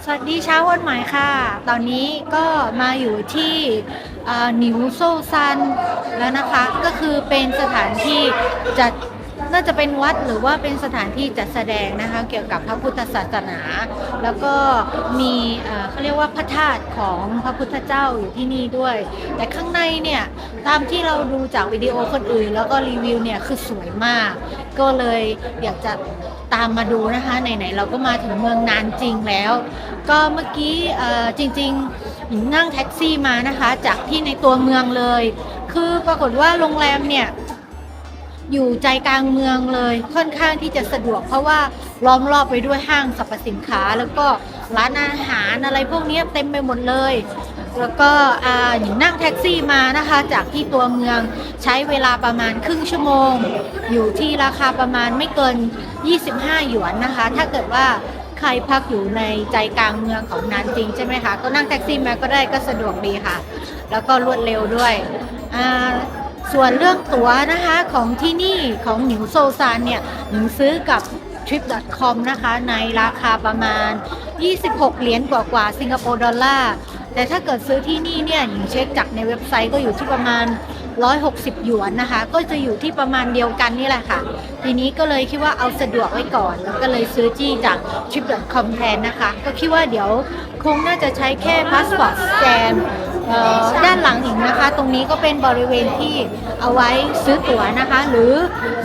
สวัสดีเช้าวันใหม่ค่ะ ตอนนี้ก็มาอยู่ที่หนิวโซซันแล้วนะคะ ก็คือเป็นสถานที่จัดน่าจะเป็นวัดหรือว่าเป็นสถานที่จัดแสดงนะคะเกี่ยวกับพระพุทธศาสนา แล้วก็มีเขาเรียกว่าพระธาตุของพระพุทธเจ้าอยู่ที่นี่ด้วย แต่ข้างในเนี่ยตามที่เราดูจากวิดีโอคนอื่นแล้วก็รีวิวเนี่ยคือสวยมาก ก็เลยอยากจะตามมาดูนะคะไหนๆเราก็มาถึงเมืองนานจริงแล้ว ก็เมื่อกี้จริงๆหญิงนั่งแท็กซี่มานะคะจากที่ในตัวเมืองเลย คือปรากฏว่าโรงแรมเนี่ยอยู่ใจกลางเมืองเลยค่อนข้างที่จะสะดวกเพราะว่าล้อมรอบไปด้วยห้างสรรพสินค้าแล้วก็ร้านอาหารอะไรพวกนี้เต็มไปหมดเลยแล้วก็หญิงนั่งแท็กซี่มานะคะจากที่ตัวเมืองใช้เวลาประมาณครึ่งชั่วโมงอยู่ที่ราคาประมาณไม่เกิน25หยวนนะคะถ้าเกิดว่าใครพักอยู่ในใจกลางเมืองของนานจริงใช่ไหมคะก็นั่งแท็กซี่มาก็ได้ก็สะดวกดีค่ะแล้วก็รวดเร็วด้วยส่วนเรื่องตั๋วนะคะของที่นี่ของหนิวโซซานเนี่ยหนิงซื้อกับ trip.com นะคะในราคาประมาณ26เหรียญกว่าสิงคโปร์ดอลลาร์แต่ถ้าเกิดซื้อที่นี่เนี่ยหญิงเช็คจากในเว็บไซต์ก็อยู่ที่ประมาณ160หยวนนะคะก็จะอยู่ที่ประมาณเดียวกันนี่แหละค่ะทีนี้ก็เลยคิดว่าเอาสะดวกไว้ก่อนแล้วก็เลยซื้อจี้จาก trip.com แทนนะคะก็คิดว่าเดี๋ยวคงน่าจะใช้แค่พาสปอร์ตสแกนด้านหลังอีกนะคะตรงนี้ก็เป็นบริเวณที่เอาไว้ซื้อตั๋วนะคะหรือ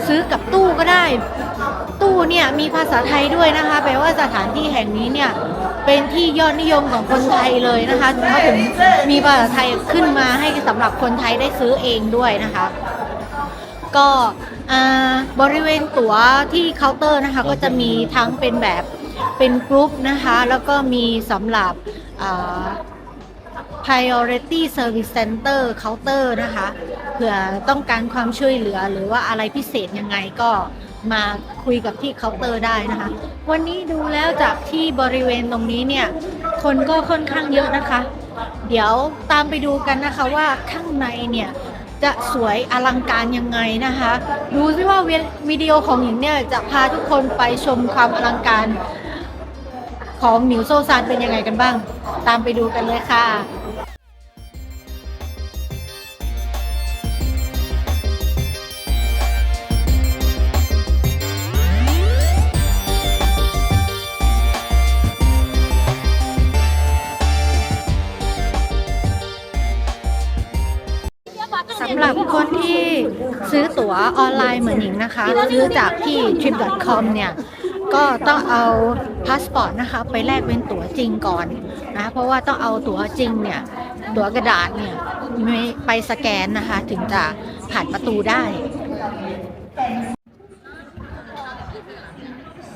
ซื้อกับตู้ก็ได้ตู้เนี่ยมีภาษาไทยด้วยนะคะแปลว่าสถานที่แห่งนี้เนี่ยเป็นที่ยอดนิยมของคนไทยเลยนะคะเขาถึงมีภาษาไทยขึ้นมาให้สำหรับคนไทยได้ซื้อเองด้วยนะคะก็บริเวณตั๋วที่เคาน์เตอร์นะคะก็จะมีทั้งเป็นแบบเป็นกรุ๊ปนะคะแล้วก็มีสำหรับPriority Service Center Counter นะคะเผื่อต้องการความช่วยเหลือหรือว่าอะไรพิเศษยังไงก็มาคุยกับที่เคาน์เตอร์ได้นะคะวันนี้ดูแล้วจากที่บริเวณตรงนี้เนี่ยคนก็ค่อนข้างเยอะนะคะเดี๋ยวตามไปดูกันนะคะว่าข้างในเนี่ยจะสวยอลังการยังไงนะคะดูซิว่าวิดีโอของหญิงเนี่ยจะพาทุกคนไปชมความอลังการของหนิวโซซานเป็นยังไงกันบ้างตามไปดูกันเลยค่ะ สำหรับคนที่ซื้อตั๋วออนไลน์เหมือนหญิงนะคะซื้อจากที่ trip.com เนี่ยก็ต้องเอาพาสปอร์ตนะคะไปแลกเป็นตั๋วจริงก่อนนะเพราะว่าต้องเอาตั๋วจริงเนี่ยตั๋วกระดาษเนี่ยไปสแกนนะคะถึงจะผ่านประตูได้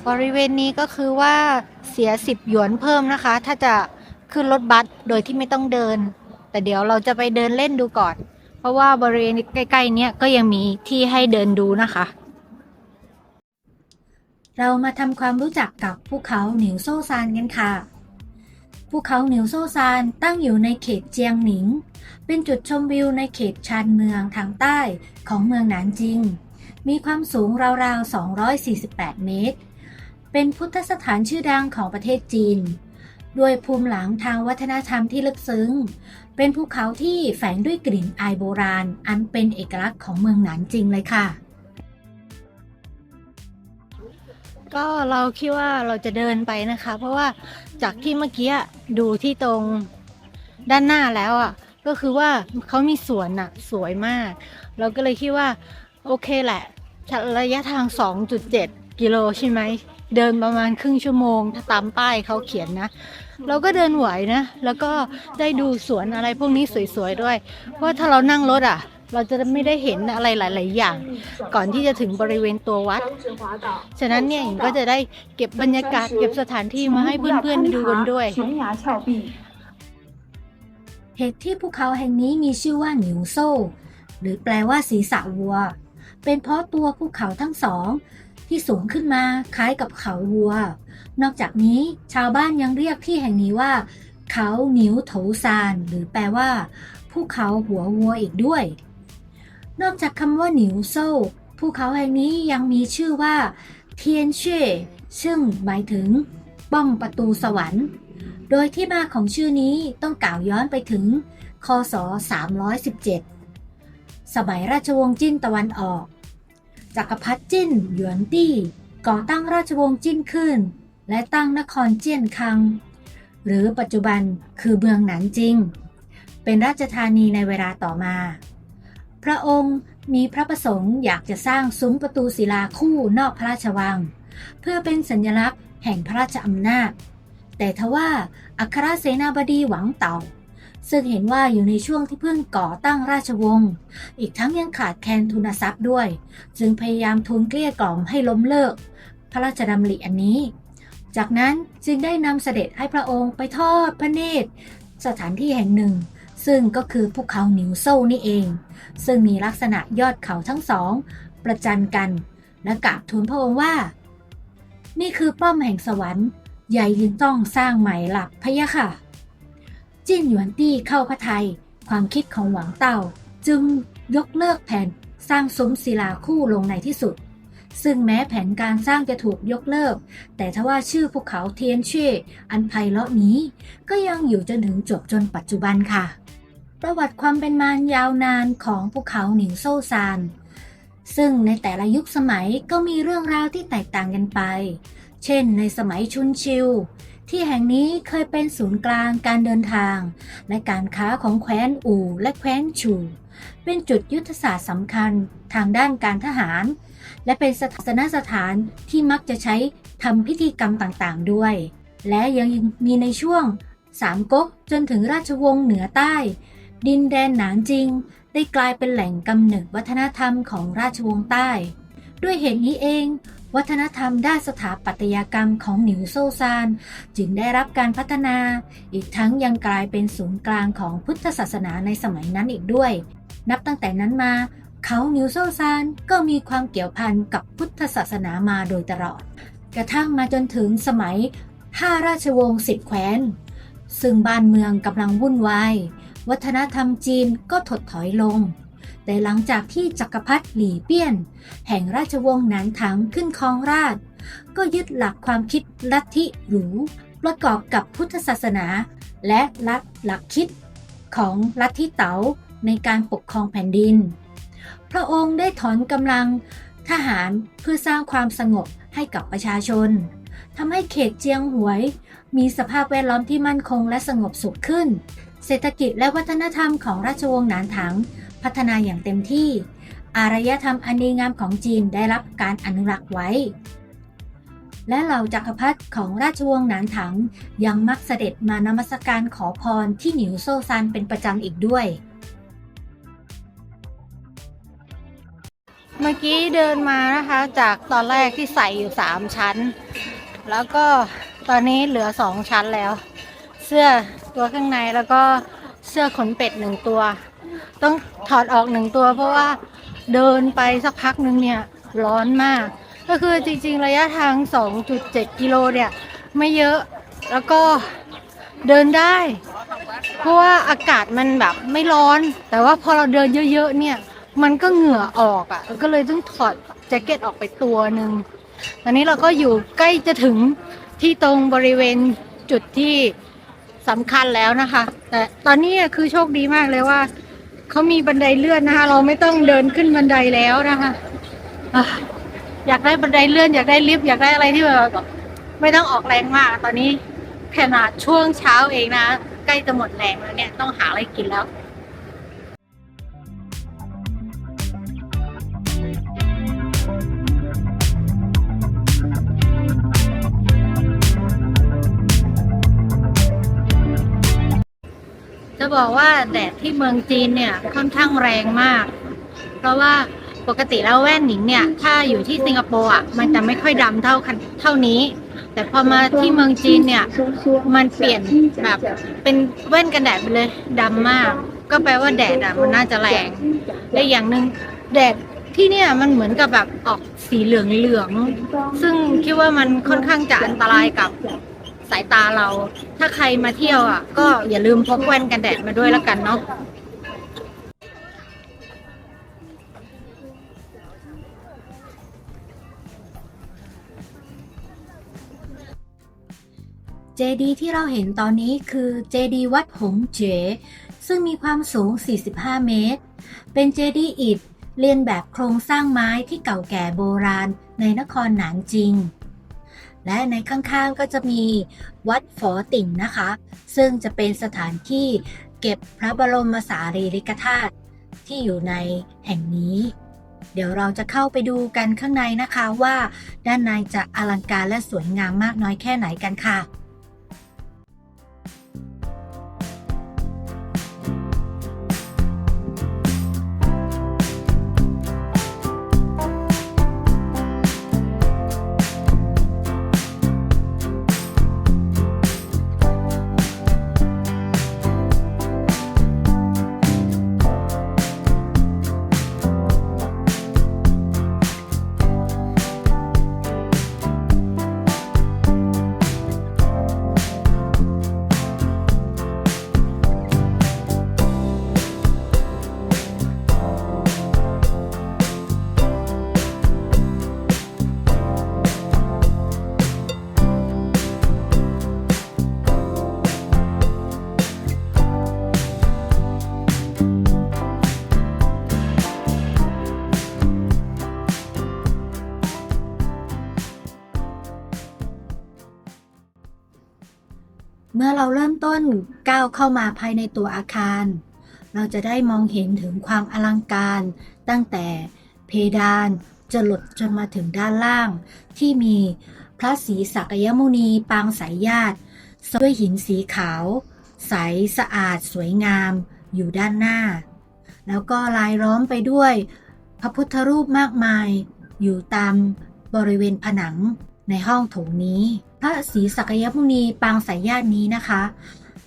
บริเวณนี้ก็คือว่าเสีย10หยวนเพิ่มนะคะถ้าจะขึ้นรถบัสโดยที่ไม่ต้องเดินแต่เดี๋ยวเราจะไปเดินเล่นดูก่อนเพราะว่าบริเวณใกล้ๆเนี้ยก็ยังมีที่ให้เดินดูนะคะเรามาทำความรู้จักกับภูเขาหนิวโซซานกันค่ะภูเขาหนิวโซซานตั้งอยู่ในเขตเจียงหนิงเป็นจุดชมวิวในเขตชานเมืองทางใต้ของเมืองหนานจิงมีความสูงราวๆ248เมตรเป็นพุทธสถานชื่อดังของประเทศจีนด้วยภูมิหลังทางวัฒนธรรมที่ลึกซึ้งเป็นภูเขาที่แฝงด้วยกลิ่นอายโบราณอันเป็นเอกลักษณ์ของเมืองหนานจิงเลยค่ะก็เราคิดว่าเราจะเดินไปนะคะเพราะว่าจากที่เมื่อกี้ดูที่ตรงด้านหน้าแล้วอ่ะก็คือว่าเขามีสวนอ่ะสวยมากเราก็เลยคิดว่าโอเคแหละระยะทาง 2.7 กิโลใช่ไหมเดินประมาณครึ่งชั่วโมงถ้าตามป้ายเขาเขียนนะเราก็เดินไหวนะแล้วก็ได้ดูสวนอะไรพวกนี้สวยๆด้วยเพราะถ้าเรานั่งรถอ่ะเราจะไม่ได้เห็นอะไรหลายๆอย่างก่อนที่จะถึงบริเวณตัววัดฉะนั้นเนี่ยหญิงก็จะได้เก็บบรรยากาศเก็บสถานที่มาให้เพื่อนๆดูกันด้วยเหตุที่ภูเขาแห่งนี้มีชื่อว่าหนิวโซ่หรือแปลว่าศีรษะวัวเป็นเพราะตัวภูเขาทั้งสองที่สูงขึ้นมาคล้ายกับเขาวัวนอกจากนี้ชาวบ้านยังเรียกที่แห่งนี้ว่าเขาหนิวโถซานหรือแปลว่าภูเขาหัววัวอีกด้วยนอกจากคำว่าหนิวโซ่ภูเขาแห่งนี้ยังมีชื่อว่าเทียนเช่ซึ่งหมายถึงป้อมประตูสวรรค์ โดยที่มาของชื่อนี้ต้องกล่าวย้อนไปถึงคศ317สมัยราชวงศ์จิ้นตะวันออกจักรพรรดิจิ้นหยวนตี้ก่อตั้งราชวงศ์จิ้นขึ้นและตั้งนครเจี้ยนคังหรือปัจจุบันคือเมืองหนานจิงเป็นราชธานีในเวลาต่อมาพระองค์มีพระประสงค์อยากจะสร้างซุ้มประตูศิลาคู่นอกพระราชวังเพื่อเป็นสัญลักษณ์แห่งพระราชอำนาจแต่ทว่าอัครเสนาบดีหวังเต่าซึ่งเห็นว่าอยู่ในช่วงที่เพิ่งก่อตั้งราชวงศ์อีกทั้งยังขาดแคลนทุนทรัพย์ด้วยจึงพยายามทูลเกลี้ยกล่อมให้ล้มเลิกพระราชดำริอันนี้จากนั้นจึงได้นำเสด็จให้พระองค์ไปทอดพระเนตรสถานที่แห่งหนึ่งซึ่งก็คือภูเขาหนิวโซ่นี่เองซึ่งมีลักษณะยอดเขาทั้งสองประจันกันและกราบทูลพระองค์ว่านี่คือป้อมแห่งสวรรค์ใหญ่จึงต้องสร้างใหม่หลักพะยะค่ะจิ้นหยวนตี้เข้าพระทัยความคิดของหวังเต่าจึงยกเลิกแผนสร้างซุ้มศิลาคู่ลงในที่สุดซึ่งแม้แผนการสร้างจะถูกยกเลิกแต่ทว่าชื่อภูเขาเทียนเช่อันไพเราะนี้ก็ยังอยู่จนถึงจบจนปัจจุบันค่ะประวัติความเป็นมายาวนานของภูเขาหนิงโซ่ซานซึ่งในแต่ละยุคสมัยก็มีเรื่องราวที่แตกต่างกันไปเช่นในสมัยชุนชิวที่แห่งนี้เคยเป็นศูนย์กลางการเดินทางและการค้าของแคว้นอู่และแคว้นชูเป็นจุดยุทธศาสตร์สำคัญทางด้านการทหารและเป็นศาสนสถานที่มักจะใช้ทำพิธีกรรมต่างๆด้วยและยังมีในช่วงสามก๊กจนถึงราชวงศ์เหนือใต้ดินแดนหนานจิงได้กลายเป็นแหล่งกำเนิดวัฒนธรรมของราชวงศ์ใต้ด้วยเหตุนี้เองวัฒนธรรมด้านสถาปัตยกรรมของหนิวโซ่ซานจึงได้รับการพัฒนาอีกทั้งยังกลายเป็นศูนย์กลางของพุทธศาสนาในสมัยนั้นอีกด้วยนับตั้งแต่นั้นมาเขาหนิวโซ่ซานก็มีความเกี่ยวพันกับพุทธศาสนามาโดยตลอดกระทั่งมาจนถึงสมัย5ราชวงศ์10แคว้นซึ่งบ้านเมืองกำลังวุ่นวายวัฒนธรรมจีนก็ถดถอยลงแต่หลังจากที่จักรพรรดิหลี่เปี้ยนแห่งราชวงศ์หนานถังขึ้นครองราชย์ก็ยึดหลักความคิดลัทธิหรูประกอบกับพุทธศาสนาและหลักคิดของลัทธิเต๋าในการปกครองแผ่นดินพระองค์ได้ถอนกำลังทหารเพื่อสร้างความสงบให้กับประชาชนทำให้เขตเจียงหวยมีสภาพแวดล้อมที่มั่นคงและสงบสุขขึ้นเศรษฐกิจและวัฒนธรรมของราชวงศ์หนานถังพัฒนาอย่างเต็มที่อารยธรรมอันดีงามของจีนได้รับการอนุรักษ์ไว้และเหล่าจักรพรรดิของราชวงศ์หนานถังยังมักเสด็จมานมัสการขอพรที่หนิวโซ่ซานเป็นประจำอีกด้วยเมื่อกี้เดินมานะคะจากตอนแรกที่ใส่อยู่3ชั้นแล้วก็ตอนนี้เหลือ2ชั้นแล้วเสื้อตัวข้างในแล้วก็เสื้อขนเป็ด1ตัวต้องถอดออก1ตัวเพราะว่าเดินไปสักพักนึงเนี่ยร้อนมากก็คือจริงๆระยะทาง 2.7 กิโลเนี่ยไม่เยอะแล้วก็เดินได้เพราะว่าอากาศมันแบบไม่ร้อนแต่ว่าพอเราเดินเยอะๆเนี่ยมันก็เหงื่อออกอ่ะก็เลยต้องถอดแจ็คเก็ตออกไปตัวหนึ่งตอนนี้เราก็อยู่ใกล้จะถึงที่ตรงบริเวณจุดที่สำคัญแล้วนะคะแต่ตอนนี้คือโชคดีมากเลยว่าเขามีบันไดเลื่อนนะคะเราไม่ต้องเดินขึ้นบันไดแล้วนะคะอยากได้บันไดเลื่อนอยากได้ลิฟต์อยากได้อะไรที่แบบไม่ต้องออกแรงมากตอนนี้ขนาดช่วงเช้าเองนะใกล้จะหมดแรงแล้วเนี่ยต้องหาอะไรกินแล้วจะบอกว่าแดดที่เมืองจีนเนี่ยค่อนข้างแรงมากเพราะว่าปกติแล้วแว่นหนิงเนี่ยถ้าอยู่ที่สิงคโปร์อ่ะมันจะไม่ค่อยดำเท่านี้แต่พอมาที่เมืองจีนเนี่ยมันเปลี่ยนแบบเป็นแว่นกันแดดไปเลยดำมากก็แปลว่าแดดอ่ะมันน่าจะแรงและอย่างหนึ่งแดดที่เนี่ยมันเหมือนกับแบบออกสีเหลืองซึ่งคิดว่ามันค่อนข้างจะอันตรายกับสายตาเราถ้าใครมาเที่ยวอ่ะก็อย่าลืมพกแว่นกันแดดมาด้วยแล้วกันเนาะ เจดีย์ที่เราเห็นตอนนี้คือเจดีย์วัดหงเจ๋ซึ่งมีความสูง 45 เมตร เป็นเจดีย์อิฐเลียนแบบโครงสร้างไม้ที่เก่าแก่โบราณในนครหนานจิง และในข้างๆก็จะมีวัดฝอติ่งนะคะ ซึ่งจะเป็นสถานที่เก็บพระบรมสารีริกธาตุที่อยู่ในแห่งนี้ เดี๋ยวเราจะเข้าไปดูกันข้างในนะคะว่าด้านในจะอลังการและสวยงามมากน้อยแค่ไหนกันค่ะ เมื่อเราเริ่มต้นก้าวเข้ามาภายในตัวอาคาร เราจะได้มองเห็นถึงความอลังการตั้งแต่เพดานจรดจนมาถึงด้านล่าง ที่มีพระศรีสักยมุนีปางสายญาติด้วยหินสีขาว ใสสะอาดสวยงามอยู่ด้านหน้า แล้วก็ลายล้อมไปด้วยพระพุทธรูปมากมายอยู่ตามบริเวณผนังในห้องโถงนี้ พระศรีสักยมุนีปางสายญาตินี้นะคะ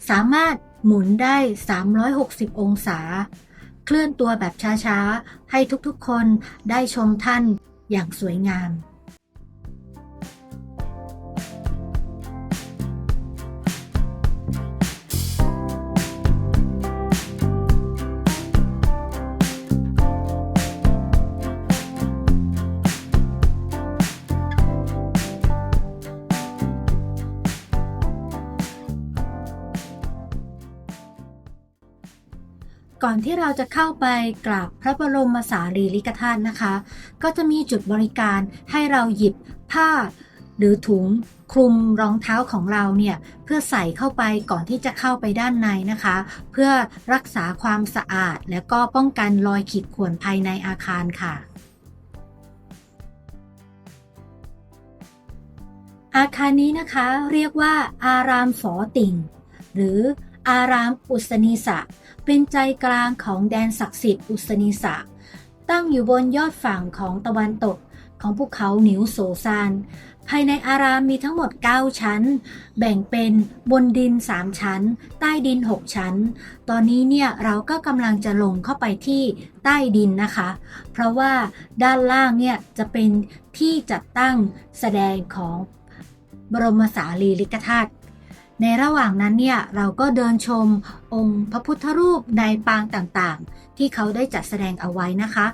สามารถหมุนได้ 360 องศา เคลื่อนตัวแบบช้าๆ ให้ทุกๆคนได้ชมท่านอย่างสวยงาม ก่อนที่เราจะเข้าไปกราบพระบรมสารีริกธาตุนะคะ ก็จะมีจุดบริการให้เราหยิบผ้าหรือถุงคลุมรองเท้าของเราเนี่ยเพื่อใส่เข้าไปก่อนที่จะเข้าไปด้านในนะคะ เพื่อรักษาความสะอาดและก็ป้องกันรอยขีดข่วนภายในอาคารค่ะ อาคารนี้นะคะเรียกว่าอารามฝอติ่งหรืออารามอุษณีสะเป็นใจกลางของแดนศักดิ์สิทธิ์อุษณีสะตั้งอยู่บนยอดฝั่งของตะวันตกของภูเขาหนิวโซซานภายในอารามมีทั้งหมด9ชั้นแบ่งเป็นบนดิน3ชั้นใต้ดิน6ชั้นตอนนี้เนี่ยเราก็กำลังจะลงเข้าไปที่ใต้ดินนะคะเพราะว่าด้านล่างเนี่ยจะเป็นที่จัดตั้งแสดงของบรมสารีริกธาตุในระหว่างนั้นเนี่ยเราก็เดินชมองค์พระพุทธรูปในปางต่างๆที่เขาได้จัดแสดงเอาไว้นะคะ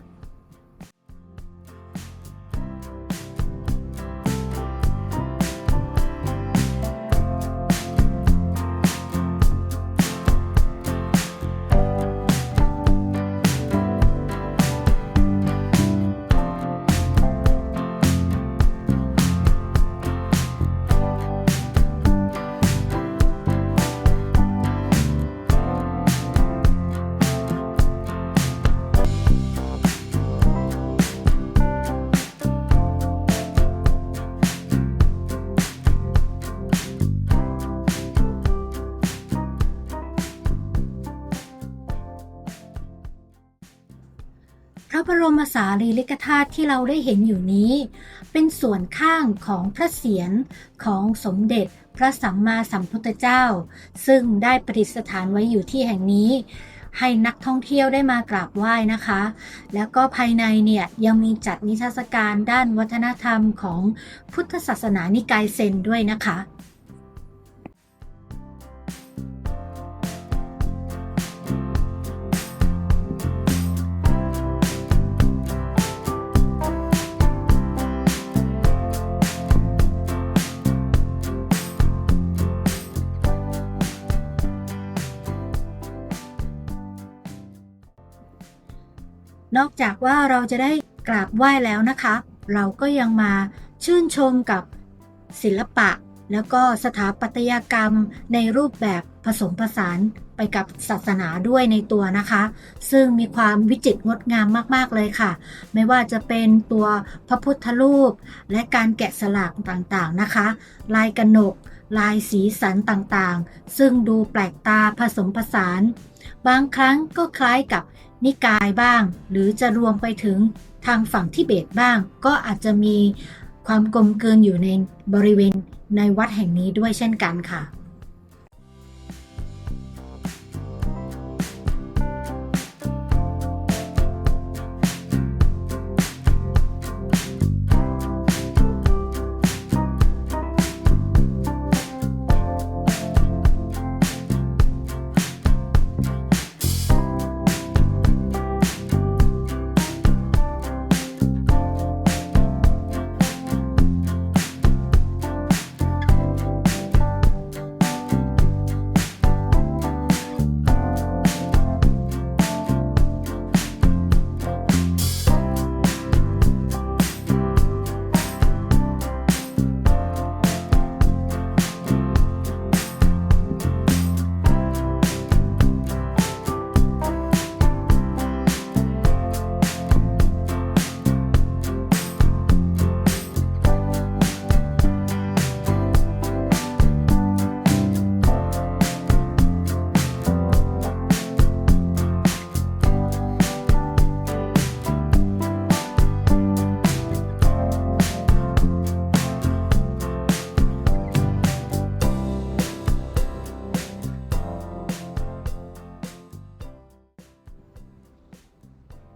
พระบรมสารีริกธาตุที่เราได้เห็นอยู่นี้เป็นส่วนข้างของพระเศียรของสมเด็จพระสัมมาสัมพุทธเจ้าซึ่งได้ประดิษฐานไว้อยู่ที่แห่งนี้ให้นักท่องเที่ยวได้มากราบไหว้นะคะแล้วก็ภายในเนี่ยยังมีจัดนิทรรศการด้านวัฒนธรรมของพุทธศาสนานิกายเซนด้วยนะคะ พ นอกจากว่าเราจะได้กราบไหว้แล้วนะคะ เราก็ยังมาชื่นชมกับศิลปะแล้วก็สถาปัตยกรรมในรูปแบบผสมผสานไปกับศาสนาด้วยในตัวนะคะ ซึ่งมีความวิจิตรงดงามมากๆเลยค่ะไม่ว่าจะเป็นตัวพระพุทธรูปและการแกะสลักต่างๆนะคะลายกนกลายสีสันต่างๆซึ่งดูแปลกตาผสมผสานบางครั้งก็คล้ายกับนิกายบ้างหรือจะรวมไปถึงทางฝั่งทิเบตบ้างก็อาจจะมีความกลมกลืนอยู่ในบริเวณในวัดแห่งนี้ด้วยเช่นกันค่ะ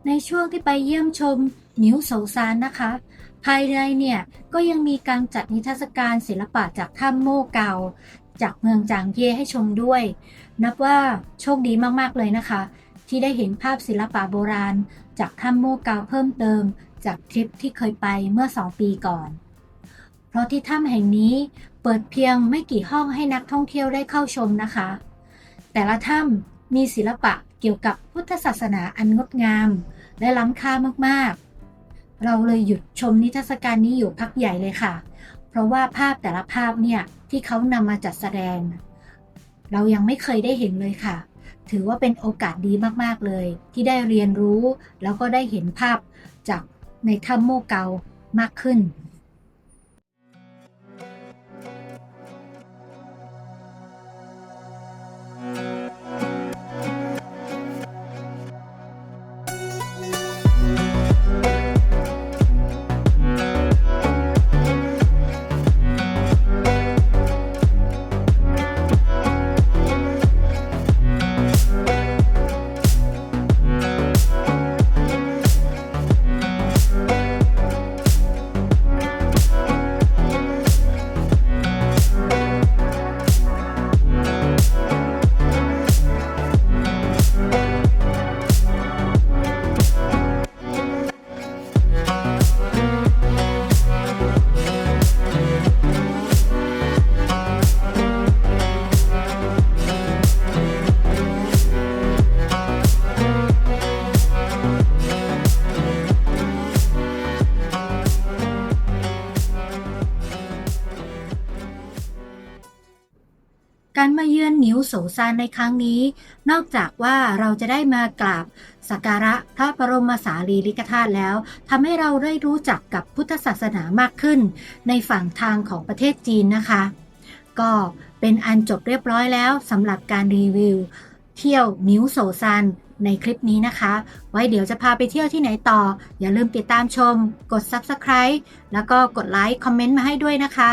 ในช่วงที่ไปเยี่ยมชมนิวโซซานนะคะภายในเนี่ยก็ยังมีการจัดนิทรรศการศิลปะจากถ้ำโม่เก่าจากเมืองจางเย่ให้ชมด้วยนับว่าโชคดีมากๆเลยนะคะที่ได้เห็นภาพศิลปะโบราณจากถ้ำโม่เก่าเพิ่มเติมจากทริปที่เคยไปเมื่อ2 ปีก่อนเพราะที่ถ้ำแห่งนี้เปิดเพียงไม่กี่ห้องให้นักท่องเที่ยวได้เข้าชมนะคะแต่ละถ้ำมีศิลปะเกี่ยวกับพุทธศาสนาอันงดงามและล้ำค่ามากๆเราเลยหยุดชมนิทรรศการนี้อยู่พักใหญ่เลยค่ะเพราะว่าภาพแต่ละภาพเนี่ยที่เขานำมาจัดแสดงเรายังไม่เคยได้เห็นเลยค่ะถือว่าเป็นโอกาสดีมากๆเลยที่ได้เรียนรู้แล้วก็ได้เห็นภาพจากในถ้ำโม่เกามากขึ้น การมาเยือนนิวโสซานในครั้งนี้นอกจากว่าเราจะได้มากราบสักการะพระบรมสารีริกธาตุแล้วทำให้เราได้รู้จักกับพุทธศาสนามากขึ้นในฝั่งทางของประเทศจีนนะคะก็เป็นอันจบเรียบร้อยแล้วสำหรับการรีวิวเที่ยวนิวโสซานในคลิปนี้นะคะไว้เดี๋ยวจะพาไปเที่ยวที่ไหนต่ออย่าลืมติดตามชมกด Subscribe แล้วก็กดไลค์คอมเมนต์มาให้ด้วยนะคะ